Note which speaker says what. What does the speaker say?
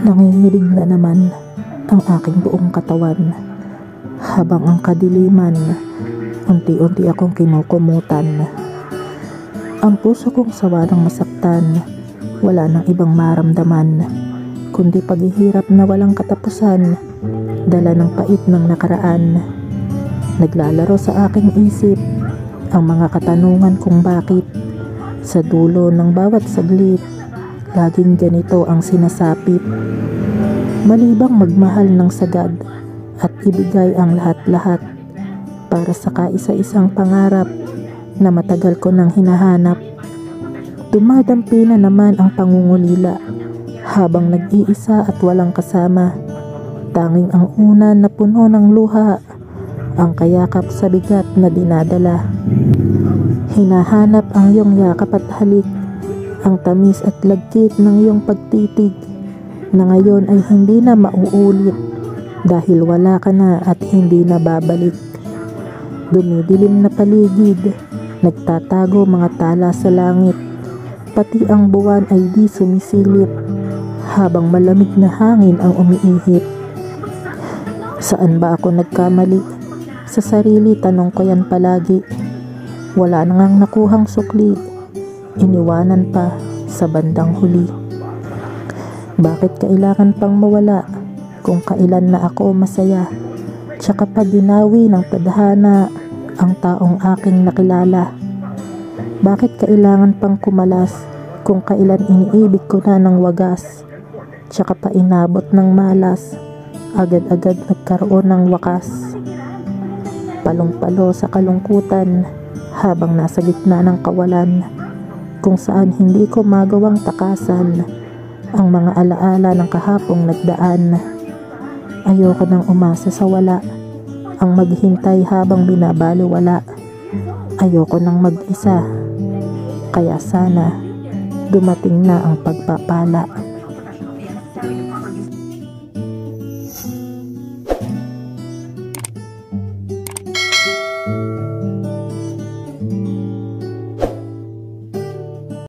Speaker 1: Nanginginig na naman ang aking buong katawan habang ang kadiliman unti-unti akong kinukumutan. Ang puso kong sawa ng masaktan, wala nang ibang maramdaman kundi paghihirap na walang katapusan, dala ng pait ng nakaraan. Naglalaro sa aking isip ang mga katanungan kung bakit sa dulo ng bawat saglit laging ganito ang sinasapit. Malibang magmahal ng sagad at ibigay ang lahat-lahat para sa kaisa-isang pangarap na matagal ko nang hinahanap. Dumadampi na naman ang pangungulila habang nag-iisa at walang kasama. Tanging ang una na puno ng luha, ang kayakap sa bigat na dinadala. Hinahanap ang iyong yakap at halik, ang tamis at lagkit ng iyong pagtitig na ngayon ay hindi na mauulit dahil wala ka na at hindi na babalik. Dumidilim na paligid, nagtatago mga tala sa langit, pati ang buwan ay di sumisilip habang malamig na hangin ang umiihip. Saan ba ako nagkamali? Sa sarili tanong ko yan palagi. Wala nang nakuhang sukli, iniwanan pa sa bandang huli. Bakit kailangan pang mawala kung kailan na ako masaya? Tsaka pa dinawi ng tadhana ang taong aking nakilala. Bakit kailangan pang kumalas kung kailan iniibig ko na ng wagas? Tsaka pa inabot ng malas, agad-agad nagkaroon ng wakas. Palong-palo sa kalungkutan habang nasa gitna ng kawalan, kung saan hindi ko magawang takasan ang mga alaala ng kahapong nagdaan. Ayoko nang umasa sa wala, ang maghintay habang binabaliwala. Ayoko nang mag-isa, kaya sana dumating na ang pagpapala.